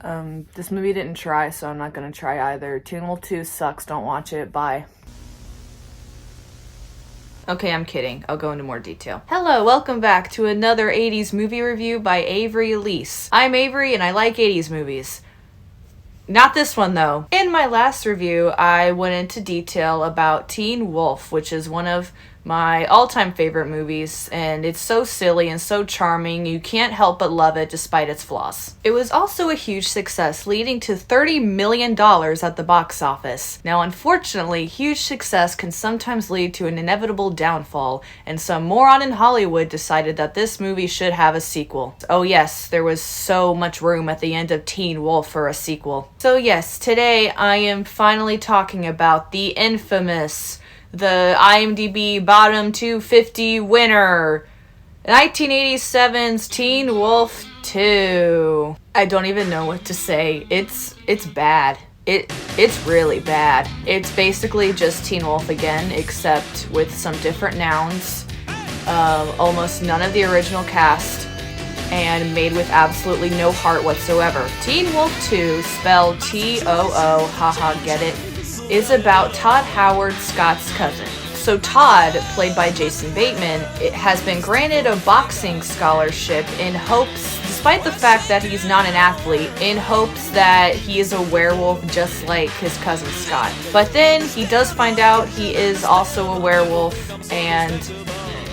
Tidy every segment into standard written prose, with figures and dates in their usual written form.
This movie didn't try, so I'm not gonna try either. Teen Wolf 2 sucks, don't watch it, bye. Okay, I'm kidding. I'll go into more detail. Hello, welcome back to another 80s movie review by Avery Elise. I'm Avery and I like 80s movies. Not this one though. In my last review, I went into detail about Teen Wolf, which is one of my all-time favorite movies, and it's so silly and so charming, you can't help but love it despite its flaws. It was also a huge success, leading to $30 million at the box office. Now, unfortunately, huge success can sometimes lead to an inevitable downfall, and some moron in Hollywood decided that this movie should have a sequel. Oh yes, there was so much room at the end of Teen Wolf for a sequel. So yes, today I am finally talking about the infamous, the IMDb bottom 250 winner, 1987's Teen Wolf 2. I don't even know what to say. It's bad. It's really bad. It's basically just Teen Wolf again, except with some different nouns, almost none of the original cast, and made with absolutely no heart whatsoever. Teen Wolf 2, spelled T-O-O, haha, get it, is about Todd Howard, Scott's cousin. So Todd, played by Jason Bateman, has been granted a boxing scholarship in hopes, despite the fact that he's not an athlete, in hopes that he is a werewolf just like his cousin Scott. But then he does find out he is also a werewolf, and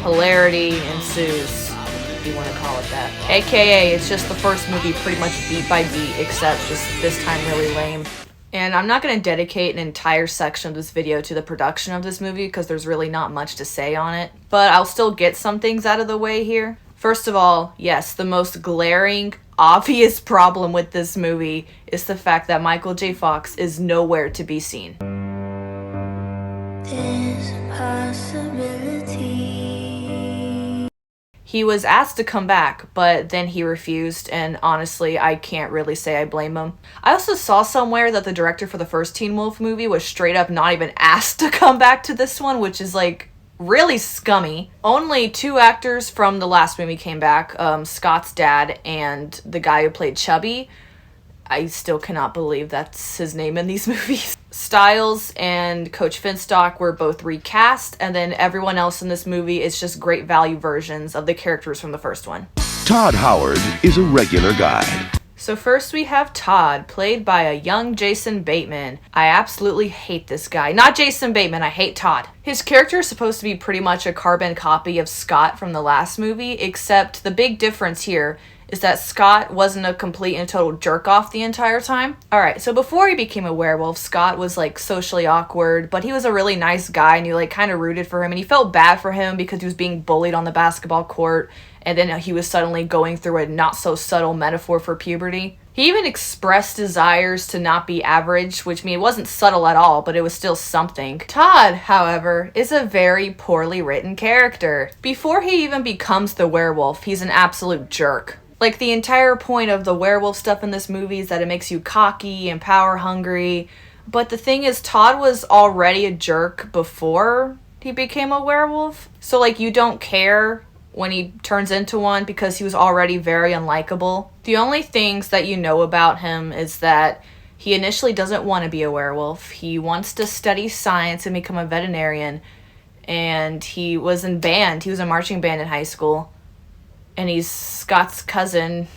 hilarity ensues, if you want to call it that. AKA, it's just the first movie pretty much beat by beat, except just this time really lame. And I'm not going to dedicate an entire section of this video to the production of this movie because there's really not much to say on it. But I'll still get some things out of the way here. First of all, yes, the most glaring, obvious problem with this movie is the fact that Michael J. Fox is nowhere to be seen. There's a possibility. He was asked to come back, but then he refused, and honestly, I can't really say I blame him. I also saw somewhere that the director for the first Teen Wolf movie was straight up not even asked to come back to this one, which is like really scummy. Only two actors from the last movie came back, Scott's dad and the guy who played Chubby. I still cannot believe that's his name in these movies. Stiles and Coach Finstock were both recast, and then everyone else in this movie is just great value versions of the characters from the first one. Todd Howard is a regular guy. So first we have Todd, played by a young Jason Bateman. I absolutely hate this guy. Not Jason Bateman, I hate Todd. His character is supposed to be pretty much a carbon copy of Scott from the last movie, except the big difference here is that Scott wasn't a complete and total jerk-off the entire time. Alright, so before he became a werewolf, Scott was like socially awkward, but he was a really nice guy and you like kind of rooted for him, and you felt bad for him because he was being bullied on the basketball court, and then he was suddenly going through a not-so-subtle metaphor for puberty. He even expressed desires to not be average, which it wasn't subtle at all, but it was still something. Todd, however, is a very poorly written character. Before he even becomes the werewolf, he's an absolute jerk. Like, the entire point of the werewolf stuff in this movie is that it makes you cocky and power hungry. But the thing is, Todd was already a jerk before he became a werewolf. So, like, you don't care when he turns into one because he was already very unlikable. The only things that you know about him is that he initially doesn't want to be a werewolf. He wants to study science and become a veterinarian. And he was in band. He was in marching band in high school. And he's Scott's cousin.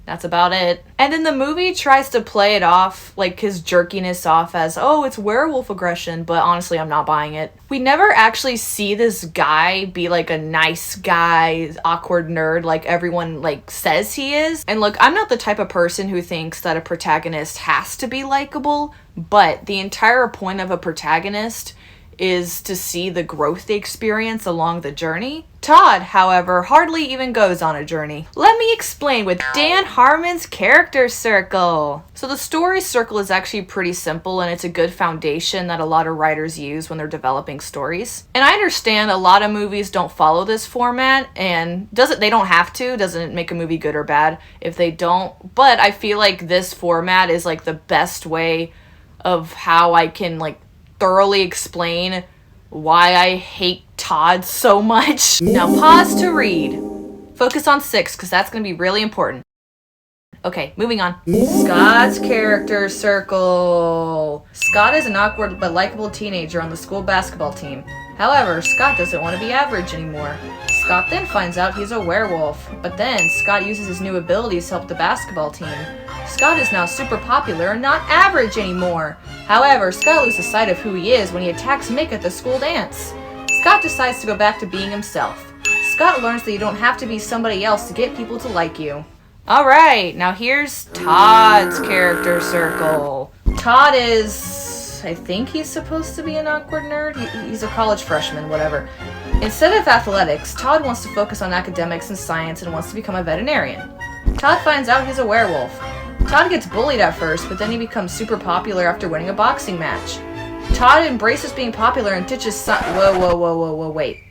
That's about it. And then the movie tries to play it off, like his jerkiness off as, oh, it's werewolf aggression, but honestly, I'm not buying it. We never actually see this guy be like a nice guy, awkward nerd like everyone like says he is. And look, I'm not the type of person who thinks that a protagonist has to be likable, but the entire point of a protagonist is to see the growth they experience along the journey. Todd, however, hardly even goes on a journey. Let me explain with Dan Harmon's character circle. So the story circle is actually pretty simple, and it's a good foundation that a lot of writers use when they're developing stories. And I understand a lot of movies don't follow this format, and they don't have to. Doesn't make a movie good or bad if they don't. But I feel like this format is like the best way of how I can like thoroughly explain why I hate Todd so much. Now pause to read. Focus on 6, because that's going to be really important. Okay, moving on. Scott's character circle. Scott is an awkward but likable teenager on the school basketball team. However, Scott doesn't want to be average anymore. Scott then finds out he's a werewolf, but then Scott uses his new abilities to help the basketball team. Scott is now super popular and not average anymore. However, Scott loses sight of who he is when he attacks Mick at the school dance. Scott decides to go back to being himself. Scott learns that you don't have to be somebody else to get people to like you. Alright, now here's Todd's character circle. Todd is... I think he's supposed to be an awkward nerd. He's a college freshman, whatever. Instead of athletics, Todd wants to focus on academics and science and wants to become a veterinarian. Todd finds out he's a werewolf. Todd gets bullied at first, but then he becomes super popular after winning a boxing match. Todd embraces being popular and ditches Whoa, wait.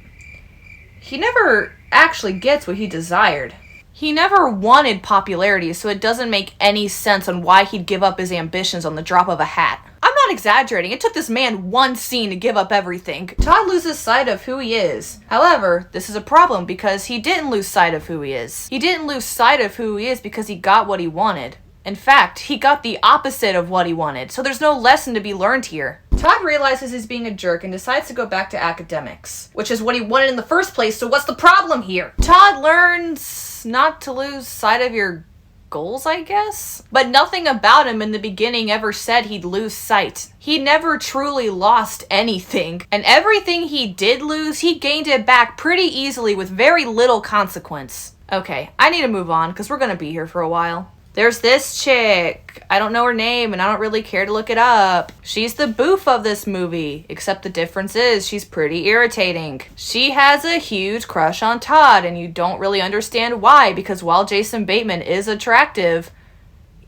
He never actually gets what he desired. He never wanted popularity, so it doesn't make any sense on why he'd give up his ambitions on the drop of a hat. I'm not exaggerating. It took this man one scene to give up everything. Todd loses sight of who he is. However, this is a problem because he didn't lose sight of who he is. He didn't lose sight of who he is because he got what he wanted. In fact, he got the opposite of what he wanted, so there's no lesson to be learned here. Todd realizes he's being a jerk and decides to go back to academics, which is what he wanted in the first place, so what's the problem here? Todd learns not to lose sight of your goals, I guess? But nothing about him in the beginning ever said he'd lose sight. He never truly lost anything, and everything he did lose, he gained it back pretty easily with very little consequence. Okay, I need to move on, because we're gonna be here for a while. There's this chick. I don't know her name and I don't really care to look it up. She's the boof of this movie, except the difference is she's pretty irritating. She has a huge crush on Todd and you don't really understand why because while Jason Bateman is attractive,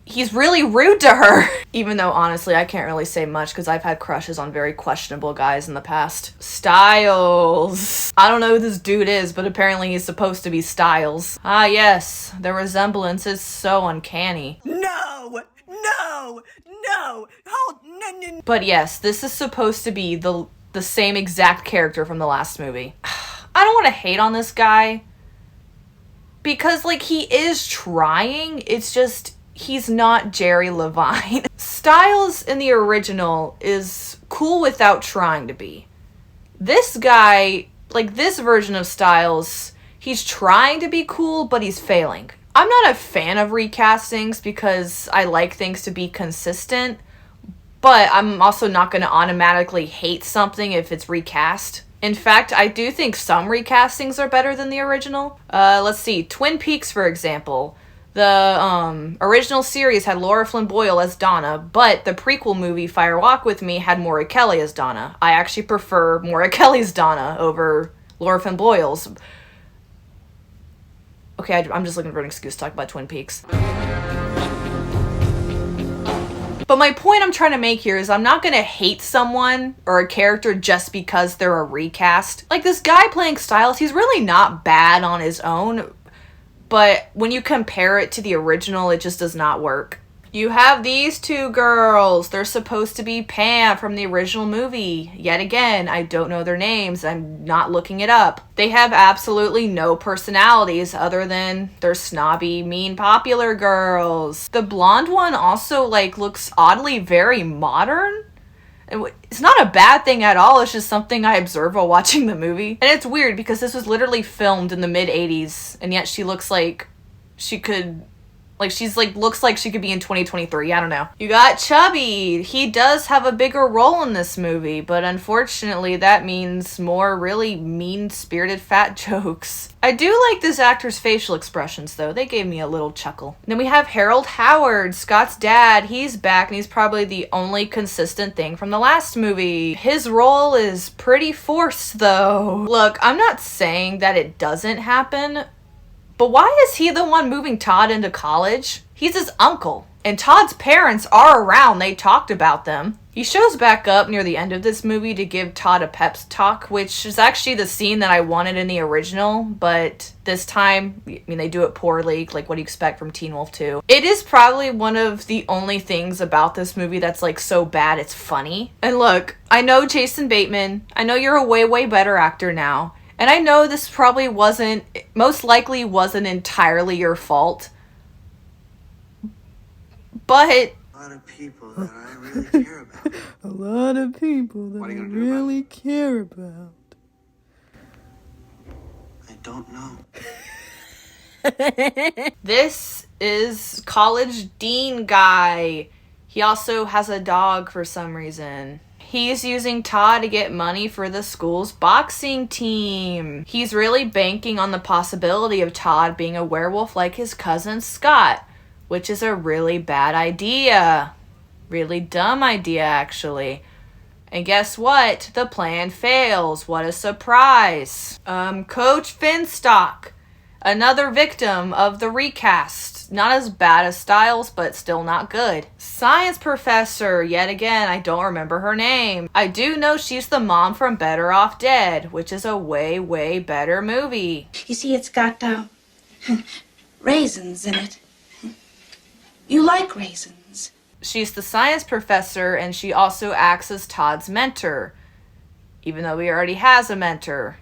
he's really rude to her. Even though, honestly, I can't really say much because I've had crushes on very questionable guys in the past. Stiles. I don't know who this dude is, but apparently he's supposed to be Stiles. Ah, yes. The resemblance is so uncanny. No! Hold, no. But yes, this is supposed to be the same exact character from the last movie. I don't want to hate on this guy. Because, like, he is trying. It's just... he's not Jerry Levine. Stiles in the original is cool without trying to be. This guy, like this version of Stiles, he's trying to be cool, but he's failing. I'm not a fan of recastings because I like things to be consistent, but I'm also not going to automatically hate something if it's recast. In fact, I do think some recastings are better than the original. Let's see, Twin Peaks, for example. The original series had Laura Flynn Boyle as Donna, but the prequel movie Fire Walk With Me had Maura Kelly as Donna. I actually prefer Maura Kelly's Donna over Laura Flynn Boyle's. Okay, I'm just looking for an excuse to talk about Twin Peaks. But my point I'm trying to make here is I'm not going to hate someone or a character just because they're a recast. Like this guy playing Stiles, he's really not bad on his own. But when you compare it to the original, it just does not work. You have these two girls. They're supposed to be Pam from the original movie. Yet again, I don't know their names. I'm not looking it up. They have absolutely no personalities other than they're snobby, mean, popular girls. The blonde one also, like, looks oddly very modern. It's not a bad thing at all. It's just something I observe while watching the movie. And it's weird because this was literally filmed in the mid-80s. And yet she looks like she could... like, she's like, looks like she could be in 2023. I don't know. You got Chubby. He does have a bigger role in this movie. But unfortunately, that means more really mean-spirited fat jokes. I do like this actor's facial expressions, though. They gave me a little chuckle. Then we have Harold Howard, Scott's dad. He's back, and he's probably the only consistent thing from the last movie. His role is pretty forced, though. Look, I'm not saying that it doesn't happen, but why is he the one moving Todd into college? He's his uncle. And Todd's parents are around. They talked about them. He shows back up near the end of this movie to give Todd a pep talk, which is actually the scene that I wanted in the original, but this time, I mean, they do it poorly, like what do you expect from Teen Wolf 2. It is probably one of the only things about this movie that's like so bad it's funny. And look, I know Jason Bateman. I know you're a way, way better actor now. And I know this probably most likely wasn't entirely your fault. But A lot of people that I really care about. A lot of people that I really care about. I don't know. this is college dean guy. He also has a dog for some reason. He's using Todd to get money for the school's boxing team. He's really banking on the possibility of Todd being a werewolf like his cousin Scott, which is a really bad idea. Really dumb idea, actually. And guess what? The plan fails. What a surprise. Coach Finstock, another victim of the recast. Not as bad as Styles, but still not good. Science professor, yet again, I don't remember her name. I do know she's the mom from Better Off Dead, which is a way, way better movie. You see, it's got raisins in it. You like raisins. She's the science professor, and she also acts as Todd's mentor. Even though he already has a mentor.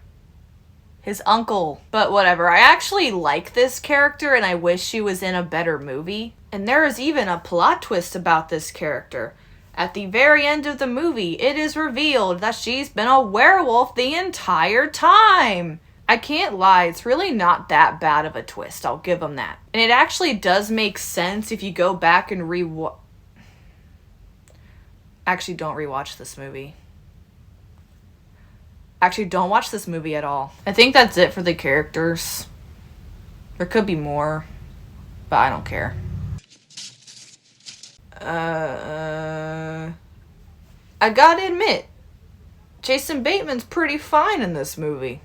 His uncle. But whatever, I actually like this character, and I wish she was in a better movie. And there is even a plot twist about this character. At the very end of the movie, it is revealed that she's been a werewolf the entire time. I can't lie, it's really not that bad of a twist, I'll give them that. And it actually does make sense if you go back and Actually, don't rewatch this movie. Actually, don't watch this movie at all. I think that's it for the characters. There could be more, but I don't care. I gotta admit, Jason Bateman's pretty fine in this movie.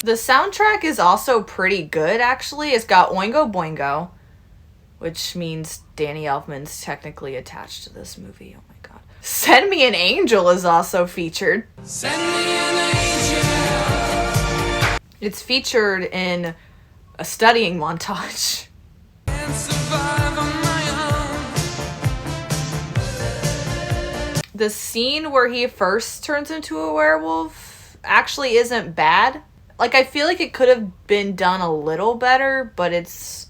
The soundtrack is also pretty good, actually. It's got Oingo Boingo, which means Danny Elfman's technically attached to this movie. Oh my god. Send Me an Angel is also featured. Send me an angel. It's featured in a studying montage. The scene where he first turns into a werewolf actually isn't bad. Like, I feel like it could have been done a little better, but it's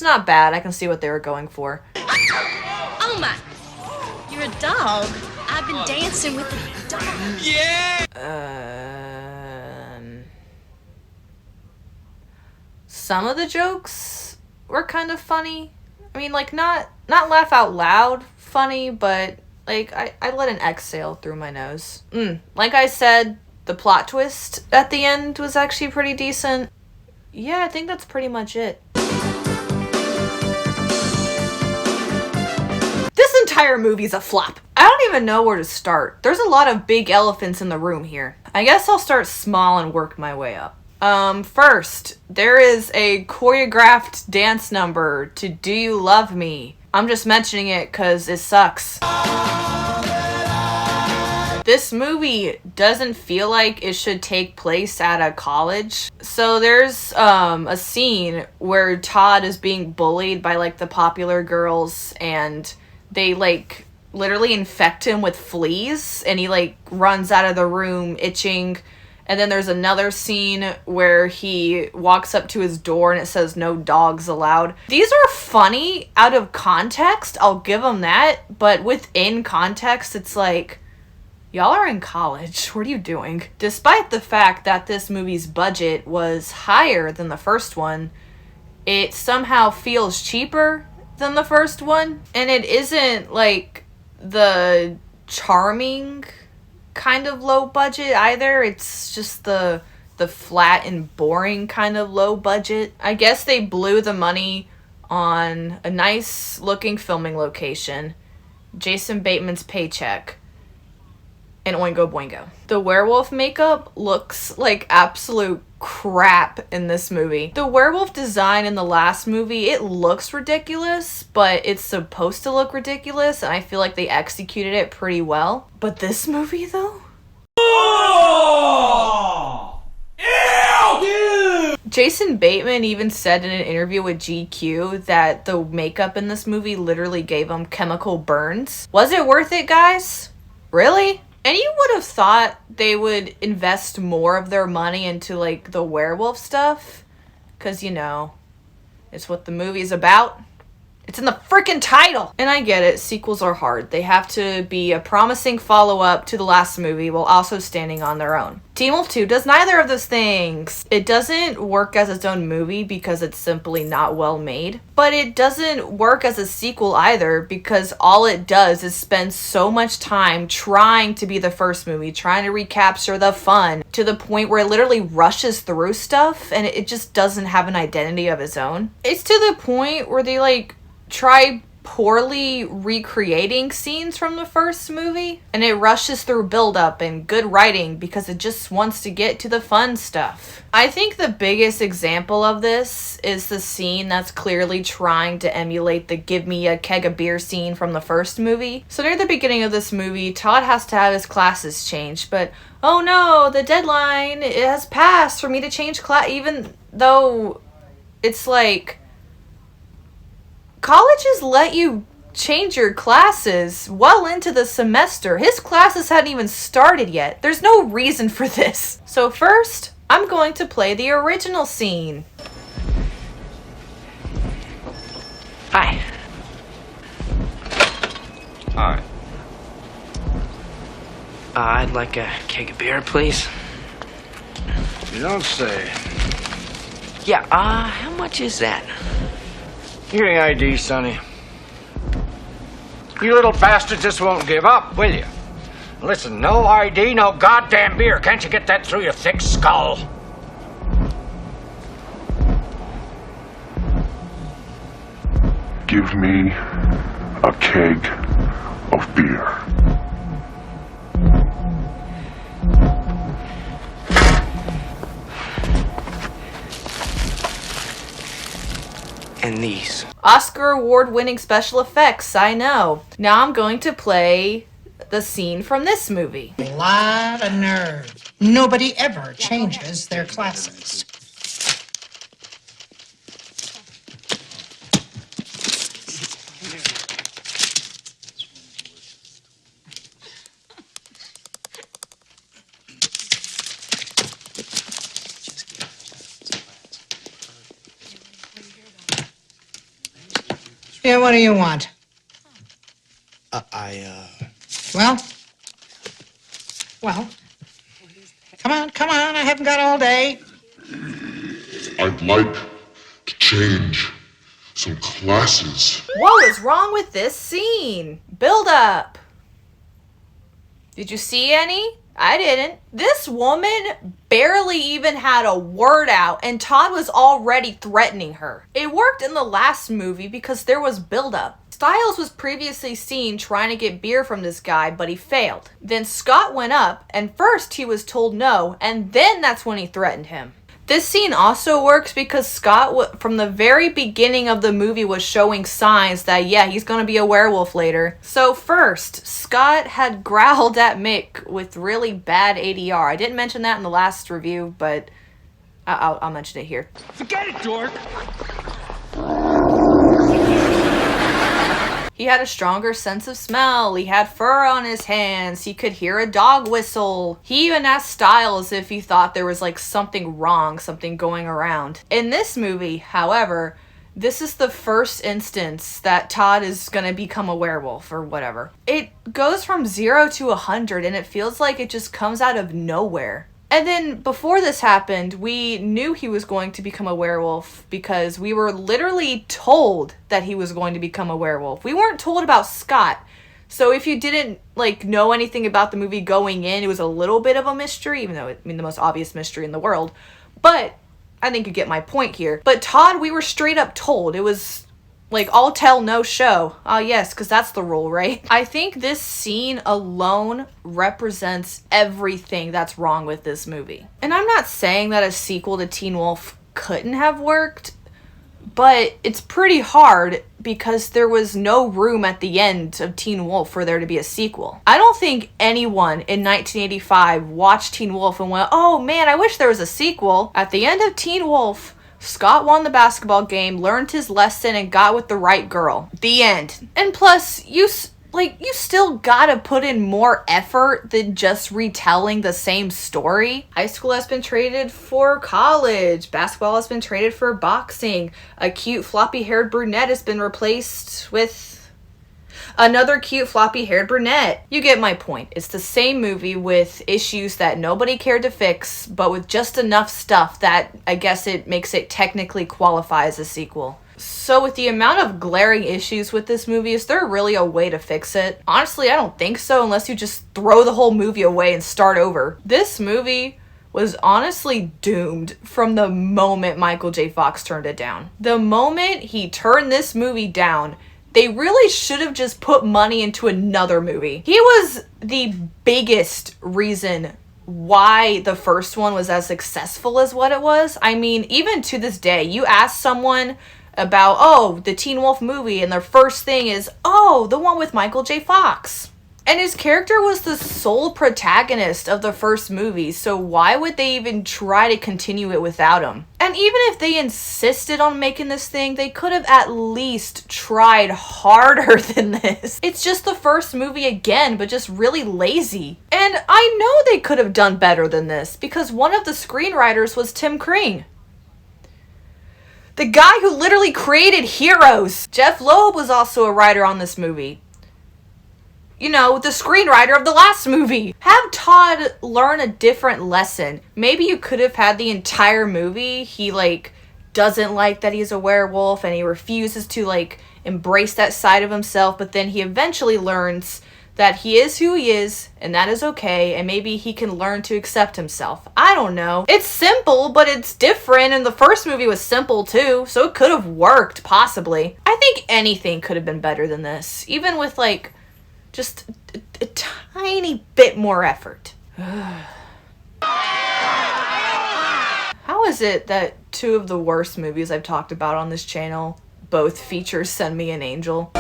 not bad. I can see what they were going for. Oh my, you're a dog. I've been dancing with a dog. Yeah! Some of the jokes were kind of funny. I mean, like, not laugh out loud funny, but, like, I let an exhale through my nose. Like I said, the plot twist at the end was actually pretty decent. Yeah, I think that's pretty much it. This entire movie's a flop. I don't even know where to start. There's a lot of big elephants in the room here. I guess I'll start small and work my way up. First, there is a choreographed dance number to Do You Love Me? I'm just mentioning it because it sucks. This movie doesn't feel like it should take place at a college. So there's a scene where Todd is being bullied by like the popular girls, and they like literally infect him with fleas, and he like runs out of the room itching. And then there's another scene where he walks up to his door and it says no dogs allowed. These are funny out of context, I'll give them that, but within context it's like, y'all are in college. What are you doing? Despite the fact that this movie's budget was higher than the first one, it somehow feels cheaper than the first one. And it isn't like the charming kind of low budget either. It's just the flat and boring kind of low budget. I guess they blew the money on a nice looking filming location, Jason Bateman's paycheck, and Oingo Boingo. The werewolf makeup looks like absolute crap in this movie. The werewolf design in the last movie, it looks ridiculous, but it's supposed to look ridiculous, and I feel like they executed it pretty well. But this movie, though? Oh! Ew! Jason Bateman even said in an interview with GQ that the makeup in this movie literally gave him chemical burns. Was it worth it, guys? Really? And you would have thought they would invest more of their money into, like, the werewolf stuff. Because, you know, it's what the movie's about. It's in the freaking title! And I get it, sequels are hard. They have to be a promising follow-up to the last movie while also standing on their own. Teen Wolf 2 does neither of those things. It doesn't work as its own movie because it's simply not well made, but it doesn't work as a sequel either because all it does is spend so much time trying to be the first movie, trying to recapture the fun to the point where it literally rushes through stuff and it just doesn't have an identity of its own. It's to the point where they like try poorly recreating scenes from the first movie, and it rushes through build-up and good writing because it just wants to get to the fun stuff. I think the biggest example of this is the scene that's clearly trying to emulate the give me a keg of beer scene from the first movie. So near the beginning of this movie, Todd has to have his classes changed, but oh no, the deadline, it has passed for me to change class, even though it's like, colleges let you change your classes well into the semester. His classes hadn't even started yet. There's no reason for this. So first, I'm going to play the original scene. Hi. Hi. I'd like a keg of beer, please. You don't say. Yeah, how much is that? Give me ID, Sonny. You little bastard just won't give up, will you? Listen, no ID, no goddamn beer. Can't you get that through your thick skull? Give me a keg of beer. And these. Oscar award-winning special effects, I know. Now I'm going to play the scene from this movie. A lot of nerve. Nobody ever changes their classes. Yeah, what do you want? Well? Come on, I haven't got all day. I'd like to change some classes. What is wrong with this scene? Build up. Did you see any? I didn't. This woman barely even had a word out and Todd was already threatening her. It worked in the last movie because there was buildup. Styles was previously seen trying to get beer from this guy, but he failed. Then Scott went up and first he was told no, and then that's when he threatened him. This scene also works because Scott, from the very beginning of the movie, was showing signs that, yeah, he's going to be a werewolf later. So first, Scott had growled at Mick with really bad ADR. I didn't mention that in the last review, but I'll mention it here. Forget it, dork! He had a stronger sense of smell. He had fur on his hands. He could hear a dog whistle. He even asked Styles if he thought there was like something wrong, something going around. In this movie, however, this is the first instance that Todd is going to become a werewolf or whatever. It goes from 0 to 100 and it feels like it just comes out of nowhere. And then before this happened, we knew he was going to become a werewolf because we were literally told that he was going to become a werewolf. We weren't told about Scott. So if you didn't know anything about the movie going in, it was a little bit of a mystery, even though the most obvious mystery in the world. But I think you get my point here. But Todd, we were straight up told. It was all tell, no show. Yes, because that's the rule, right? I think this scene alone represents everything that's wrong with this movie. And I'm not saying that a sequel to Teen Wolf couldn't have worked, but it's pretty hard because there was no room at the end of Teen Wolf for there to be a sequel. I don't think anyone in 1985 watched Teen Wolf and went, oh man, I wish there was a sequel. At the end of Teen Wolf, Scott won the basketball game, learned his lesson, and got with the right girl. The end. And plus, like, you still gotta put in more effort than just retelling the same story. High school has been traded for college. Basketball has been traded for boxing. A cute floppy-haired brunette has been replaced with another cute floppy-haired brunette. You get my point. It's the same movie with issues that nobody cared to fix, but with just enough stuff that I guess it makes it technically qualify as a sequel. So with the amount of glaring issues with this movie, is there really a way to fix it? Honestly, I don't think so, unless you just throw the whole movie away and start over. This movie was honestly doomed from the moment Michael J. Fox turned it down. The moment he turned this movie down, they really should have just put money into another movie. He was the biggest reason why the first one was as successful as what it was. I mean, even to this day, you ask someone about, oh, the Teen Wolf movie, and their first thing is, oh, the one with Michael J. Fox. And his character was the sole protagonist of the first movie, so why would they even try to continue it without him? And even if they insisted on making this thing, they could have at least tried harder than this. It's just the first movie again, but just really lazy. And I know they could have done better than this, because one of the screenwriters was Tim Kring, the guy who literally created Heroes. Jeff Loeb was also a writer on this movie. You know, the screenwriter of the last movie. Have Todd learn a different lesson. Maybe you could have had the entire movie, he, like, doesn't like that he's a werewolf and he refuses to, like, embrace that side of himself, but then he eventually learns that he is who he is, and that is okay, and maybe he can learn to accept himself. I don't know. It's simple, but it's different, and the first movie was simple too, so it could have worked, possibly. I think anything could have been better than this, even with, like, just a tiny bit more effort. How is it that two of the worst movies I've talked about on this channel both feature Send Me an Angel?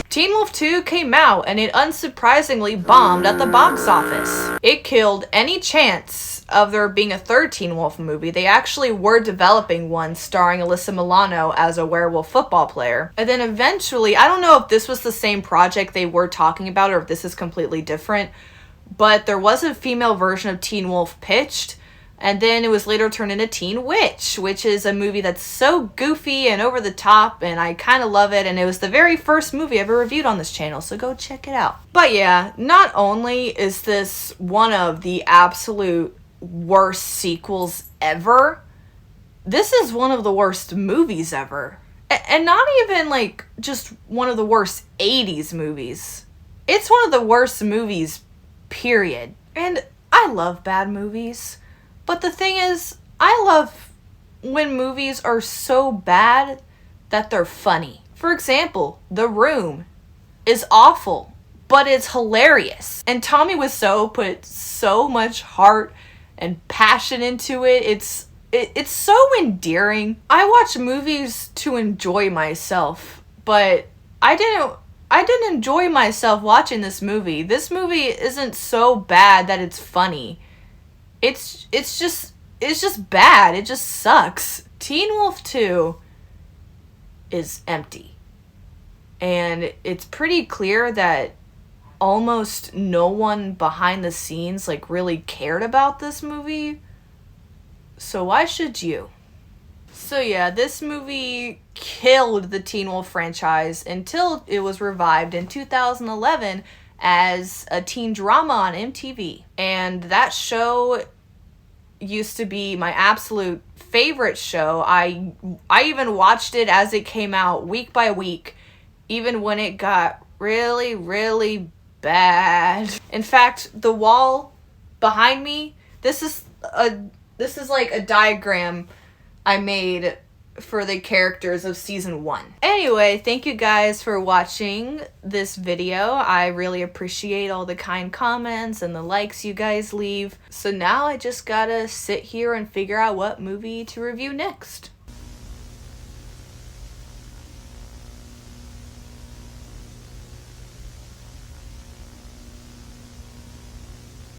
Teen Wolf 2 came out and it unsurprisingly bombed at the box office. It killed any chance of there being a third Teen Wolf movie. They actually were developing one starring Alyssa Milano as a werewolf football player. And then eventually, I don't know if this was the same project they were talking about or if this is completely different, but there was a female version of Teen Wolf pitched, and then it was later turned into Teen Witch, which is a movie that's so goofy and over the top, and I kind of love it, and it was the very first movie I ever reviewed on this channel, so go check it out. But yeah, not only is this one of the absolute worst sequels ever, this is one of the worst movies ever. And not even, like, just one of the worst 80s movies. It's one of the worst movies, period. And I love bad movies. But the thing is, I love when movies are so bad that they're funny. For example, The Room is awful, but it's hilarious. And Tommy Wiseau put so much heart and passion into it. It's so endearing. I watch movies to enjoy myself, but I didn't enjoy myself watching this movie. This movie isn't so bad that it's funny. It's just bad. It just sucks. Teen Wolf 2 is empty. And it's pretty clear that almost no one behind the scenes, like, really cared about this movie. So why should you? So yeah, this movie killed the Teen Wolf franchise until it was revived in 2011 as a teen drama on MTV. And that show used to be my absolute favorite show. I even watched it as it came out week by week, even when it got really, really bad. In fact, the wall behind me, this is like a diagram I made for the characters of season 1. Anyway, thank you guys for watching this video. I really appreciate all the kind comments and the likes you guys leave. So now I just gotta sit here and figure out what movie to review next.